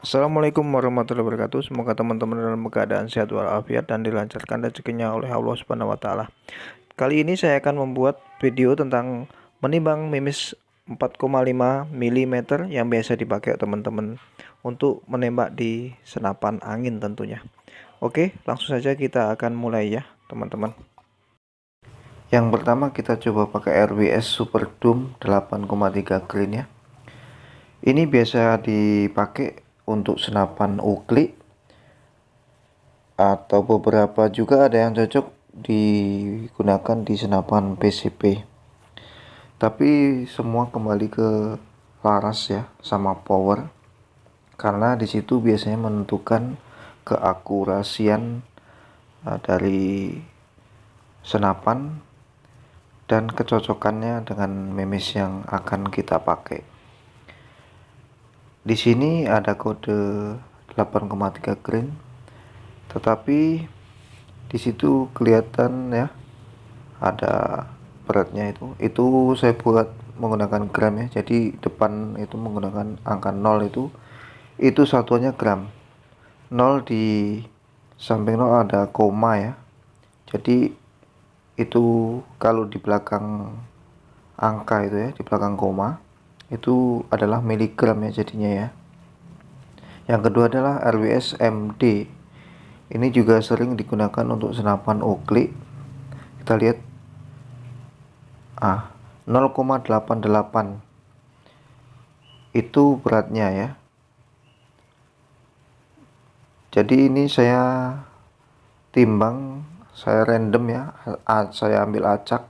Assalamualaikum warahmatullahi wabarakatuh. Semoga teman-teman dalam keadaan sehat walafiat dan dilancarkan rezekinya oleh Allah Subhanahu wa taala. Kali ini saya akan membuat video tentang menimbang mimis 4,5 mm yang biasa dipakai teman-teman untuk menembak di senapan angin tentunya. Oke, langsung saja kita akan mulai ya, teman-teman. Yang pertama kita coba pakai RWS Super Doom 8,3 grain ya. Ini biasa dipakai untuk senapan uklik, atau beberapa juga ada yang cocok digunakan di senapan PCP. Tapi semua kembali ke laras ya, sama power, karena disitu biasanya menentukan keakurasian dari senapan dan kecocokannya dengan memis yang akan kita pakai. Di sini ada kode 8,3 grain, tetapi di situ kelihatan ya ada beratnya itu saya buat menggunakan gram ya. Jadi depan itu menggunakan angka 0, itu satuannya gram. 0 di samping 0 ada koma ya. Jadi itu kalau di belakang angka itu ya, di belakang koma itu adalah miligram ya jadinya ya. Yang kedua adalah RWS MD. Ini juga sering digunakan untuk senapan uklik. Kita lihat 0,88 itu beratnya ya. Jadi ini saya timbang, saya random ya, saya ambil acak,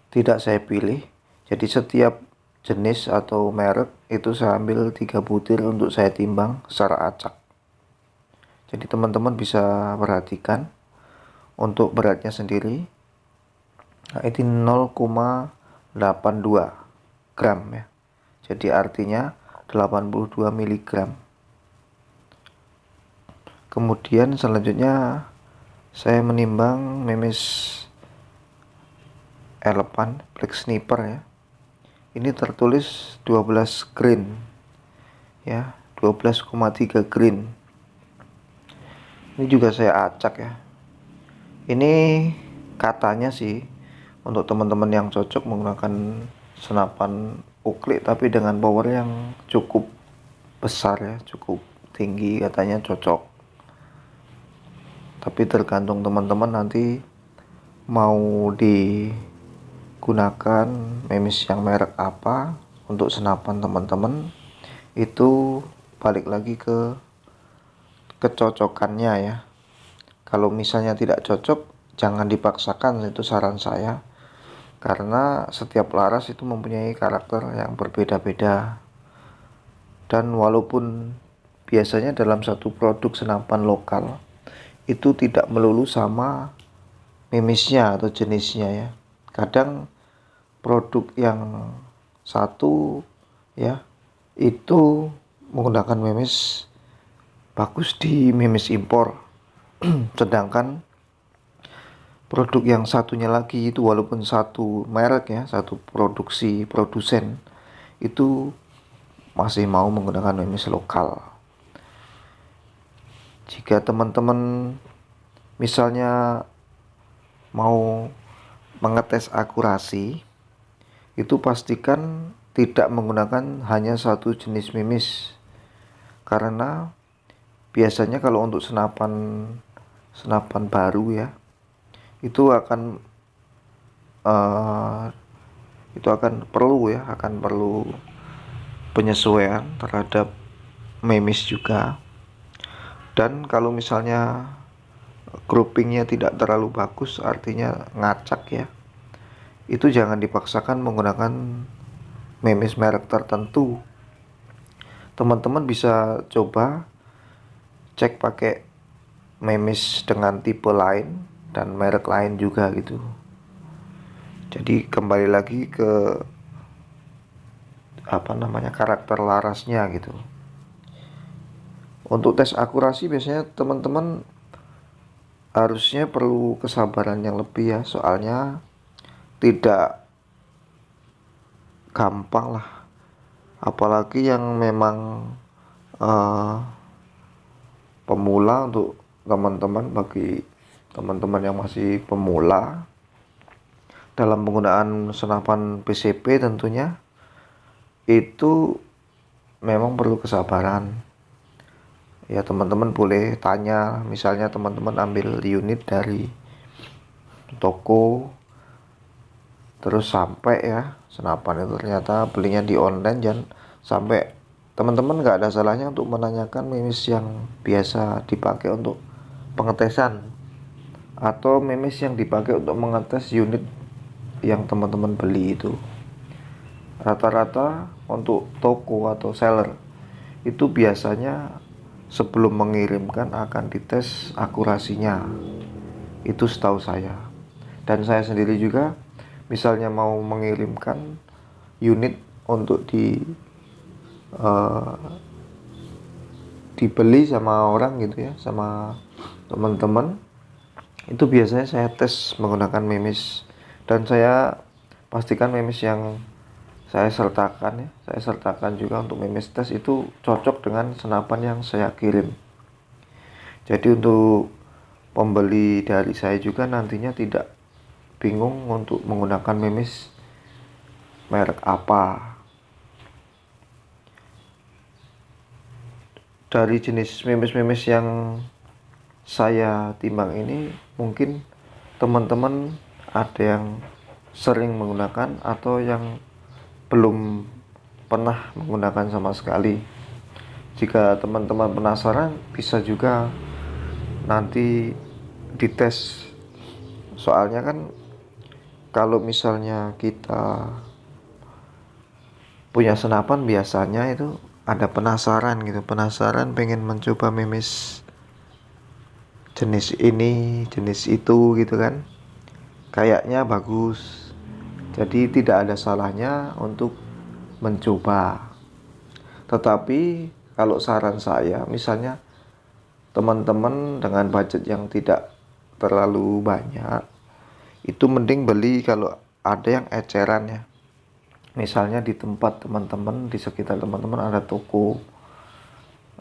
tidak saya pilih. Jadi setiap jenis atau merek itu saya ambil 3 butir untuk saya timbang secara acak. Jadi teman-teman bisa perhatikan untuk beratnya sendiri. Nah, ini 0,82 gram ya. Jadi artinya 82 mg. Kemudian selanjutnya saya menimbang memis Elephant Black Sniper ya. Ini tertulis 12 grain ya, 12,3 grain. Ini juga saya acak ya. Ini katanya sih untuk teman-teman yang cocok menggunakan senapan uklik tapi dengan power yang cukup besar ya, cukup tinggi, katanya cocok. Tapi tergantung teman-teman nanti mau digunakan memis yang merek apa untuk senapan teman-teman, itu balik lagi ke kecocokannya ya. Kalau misalnya tidak cocok, jangan dipaksakan, itu saran saya, karena setiap laras itu mempunyai karakter yang berbeda-beda. Dan walaupun biasanya dalam satu produk senapan lokal itu tidak melulu sama mimisnya atau jenisnya ya. Kadang produk yang satu ya itu menggunakan mimis bagus di mimis impor, sedangkan produk yang satunya lagi itu walaupun satu merek ya, satu produsen itu masih mau menggunakan memis lokal. Jika teman-teman misalnya mau mengetes akurasi, itu pastikan tidak menggunakan hanya satu jenis mimis, karena biasanya kalau untuk senapan baru ya, itu akan perlu penyesuaian terhadap memis juga. Dan kalau misalnya groupingnya tidak terlalu bagus, artinya ngacak ya, itu jangan dipaksakan menggunakan memis merek tertentu. Teman-teman bisa coba cek pakai memis dengan tipe lain dan merek lain juga gitu. Jadi kembali lagi ke karakter larasnya gitu. Untuk tes akurasi biasanya teman-teman harusnya perlu kesabaran yang lebih ya, soalnya tidak gampang lah, apalagi yang memang uh, pemula untuk teman-teman, bagi teman-teman yang masih pemula dalam penggunaan senapan PCP tentunya itu memang perlu kesabaran. Ya teman-teman boleh tanya, misalnya teman-teman ambil unit dari toko, terus sampai ya senapan itu ternyata belinya di online, dan sampai teman-teman nggak ada salahnya untuk menanyakan memis yang biasa dipakai untuk pengetesan atau memis yang dipakai untuk mengetes unit yang teman-teman beli itu. Rata-rata untuk toko atau seller itu biasanya sebelum mengirimkan akan dites akurasinya, itu setahu saya. Dan saya sendiri juga misalnya mau mengirimkan unit untuk uh, dibeli sama orang gitu ya, sama teman-teman, itu biasanya saya tes menggunakan memis, dan saya pastikan memis yang saya sertakan juga untuk memis tes itu cocok dengan senapan yang saya kirim. Jadi untuk pembeli dari saya juga nantinya tidak bingung untuk menggunakan memis merek apa. Dari jenis memis-memis yang saya timbang ini, mungkin teman-teman ada yang sering menggunakan atau yang belum pernah menggunakan sama sekali. Jika teman-teman penasaran, bisa juga nanti dites. Soalnya kan kalau misalnya kita punya senapan, biasanya itu ada penasaran gitu, penasaran pengen mencoba memis jenis ini, jenis itu gitu kan, kayaknya bagus. Jadi tidak ada salahnya untuk mencoba. Tetapi kalau saran saya, misalnya teman-teman dengan budget yang tidak terlalu banyak, itu mending beli kalau ada yang eceran ya. Misalnya di tempat teman-teman, di sekitar teman-teman ada toko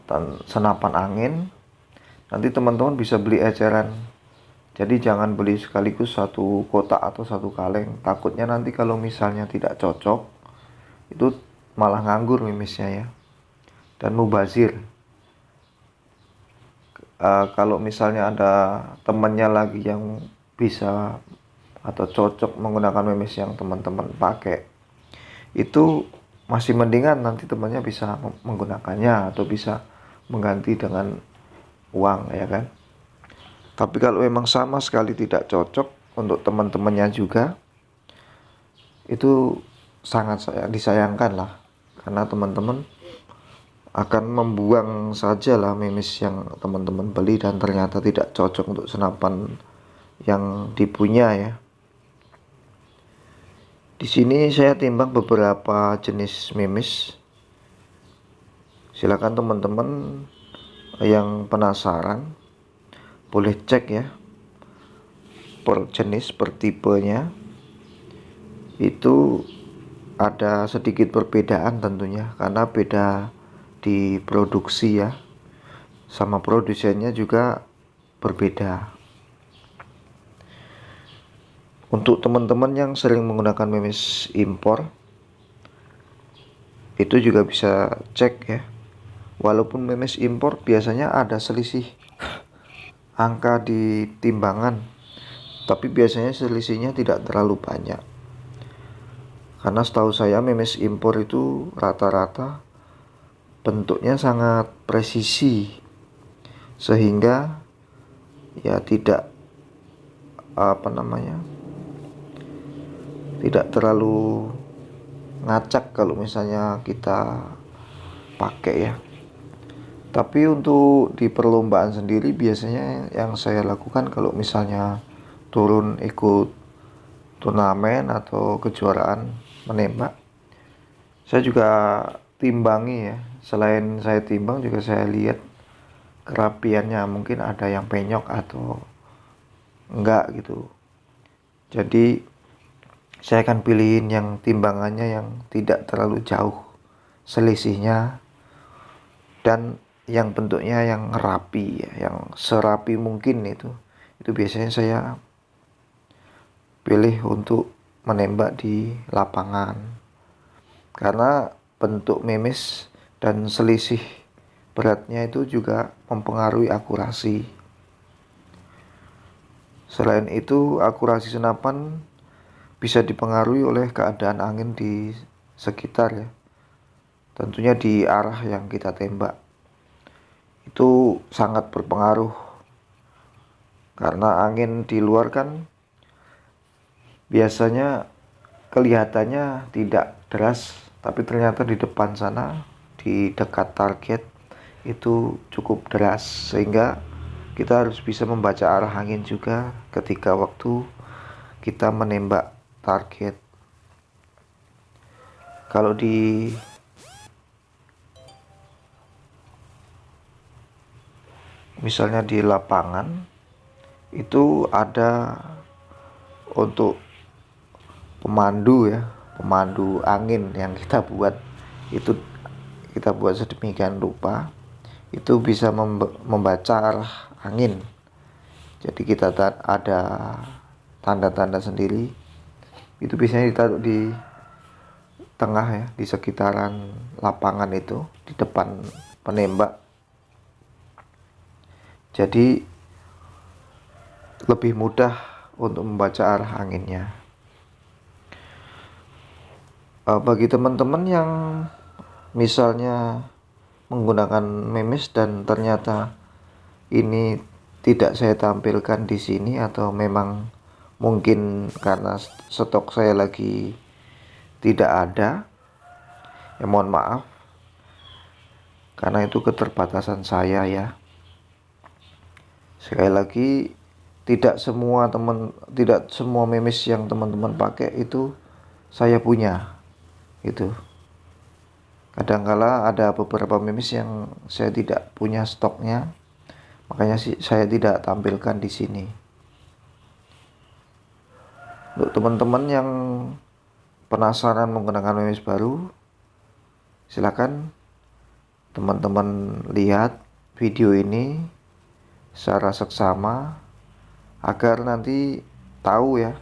dan senapan angin, nanti teman-teman bisa beli eceran. Jadi jangan beli sekaligus satu kotak atau satu kaleng, takutnya nanti kalau misalnya tidak cocok, itu malah nganggur mimisnya ya, dan mubazir. Kalau misalnya ada temannya lagi yang bisa atau cocok menggunakan memis yang teman-teman pakai, itu masih mendingan nanti temannya bisa menggunakannya atau bisa mengganti dengan uang ya kan. Tapi kalau memang sama sekali tidak cocok untuk teman-temannya juga, itu sangat disayangkan lah, karena teman-teman akan membuang saja lah memis yang teman-teman beli dan ternyata tidak cocok untuk senapan yang dipunya ya. Di sini saya timbang beberapa jenis memis. Silakan teman-teman yang penasaran boleh cek ya, per jenis, per tipenya. Itu ada sedikit perbedaan tentunya, karena beda di produksi ya, sama produsennya juga berbeda. Untuk teman-teman yang sering menggunakan memis impor, itu juga bisa cek ya. Walaupun memis impor biasanya ada selisih angka di timbangan, tapi biasanya selisihnya tidak terlalu banyak. Karena setahu saya memis impor itu rata-rata bentuknya sangat presisi, sehingga ya tidak tidak terlalu ngacak kalau misalnya kita pakai ya. Tapi untuk di perlombaan sendiri, biasanya yang saya lakukan kalau misalnya turun ikut turnamen atau kejuaraan menembak, saya juga timbangi ya. Selain saya timbang, juga saya lihat kerapiannya, mungkin ada yang penyok atau enggak gitu. Jadi saya akan pilihin yang timbangannya yang tidak terlalu jauh selisihnya, dan yang bentuknya yang rapi ya, yang serapi mungkin itu biasanya saya pilih untuk menembak di lapangan, karena bentuk memes dan selisih beratnya itu juga mempengaruhi akurasi. Selain itu, akurasi senapan bisa dipengaruhi oleh keadaan angin di sekitar ya. Tentunya di arah yang kita tembak. Itu sangat berpengaruh. Karena angin di luar kan biasanya kelihatannya tidak deras, tapi ternyata di depan sana, di dekat target itu cukup deras, sehingga kita harus bisa membaca arah angin juga ketika waktu kita menembak target. Kalau misalnya di lapangan itu ada untuk pemandu ya, pemandu angin yang kita buat, itu kita buat sedemikian rupa itu bisa membaca arah angin. Jadi kita ada tanda-tanda sendiri, itu biasanya ditaruh di tengah ya, di sekitaran lapangan itu, di depan penembak. Jadi lebih mudah untuk membaca arah anginnya. Bagi teman-teman yang misalnya menggunakan memes dan ternyata ini tidak saya tampilkan di sini, atau memang mungkin karena stok saya lagi tidak ada, ya mohon maaf, karena itu keterbatasan saya ya. Sekali lagi, tidak semua memes yang teman-teman pakai itu saya punya. Itu kadangkala ada beberapa memes yang saya tidak punya stoknya, makanya saya tidak tampilkan di sini. Untuk teman-teman yang penasaran menggunakan memes baru, silakan teman-teman lihat video ini secara seksama agar nanti tahu ya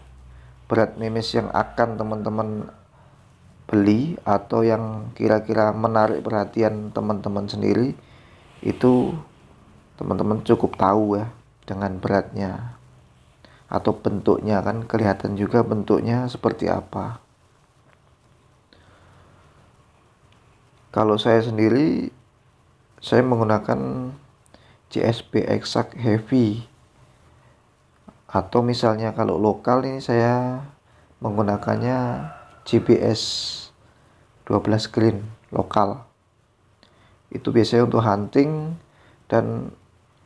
berat memes yang akan teman-teman beli atau yang kira-kira menarik perhatian teman-teman sendiri. Itu teman-teman cukup tahu ya dengan beratnya atau bentuknya, kan kelihatan juga bentuknya seperti apa. Kalau saya sendiri, saya menggunakan CSP Exact Heavy, atau misalnya kalau lokal ini saya menggunakannya GPS 12 Green lokal. Itu biasanya untuk hunting, dan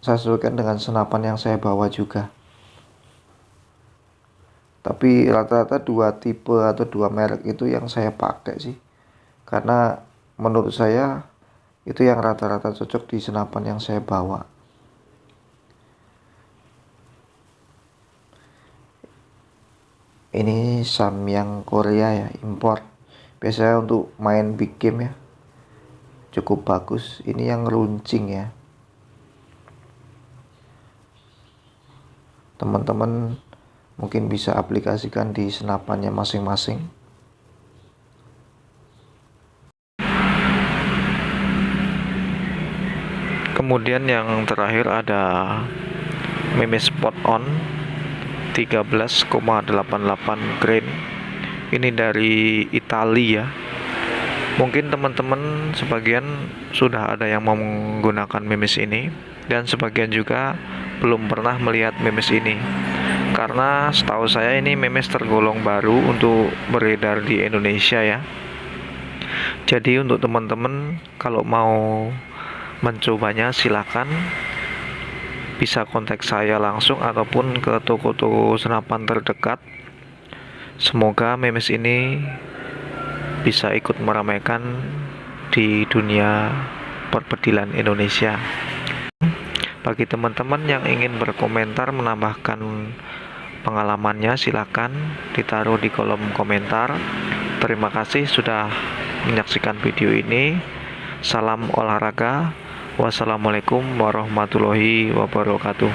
saya sesuaikan dengan senapan yang saya bawa juga. Tapi rata-rata 2 tipe atau 2 merek itu yang saya pakai sih, karena menurut saya itu yang rata-rata cocok di senapan yang saya bawa. Ini Samyang Korea ya, import. Biasanya untuk main big game ya, cukup bagus. Ini yang runcing ya. Teman-teman mungkin bisa aplikasikan di senapannya masing-masing. Kemudian yang terakhir ada memes spot on 13,88 grain. Ini dari Italia. Mungkin teman-teman sebagian sudah ada yang mau menggunakan memes ini, dan sebagian juga belum pernah melihat memes ini. Karena setahu saya ini memes tergolong baru untuk beredar di Indonesia ya. Jadi untuk teman-teman kalau mau mencobanya silakan bisa kontak saya langsung ataupun ke toko-toko senapan terdekat. Semoga memes ini bisa ikut meramaikan di dunia perpedilan Indonesia. Bagi teman-teman yang ingin berkomentar menambahkan pengalamannya, silakan ditaruh di kolom komentar. Terima kasih sudah menyaksikan video ini. Salam olahraga, Wassalamualaikum warahmatullahi wabarakatuh.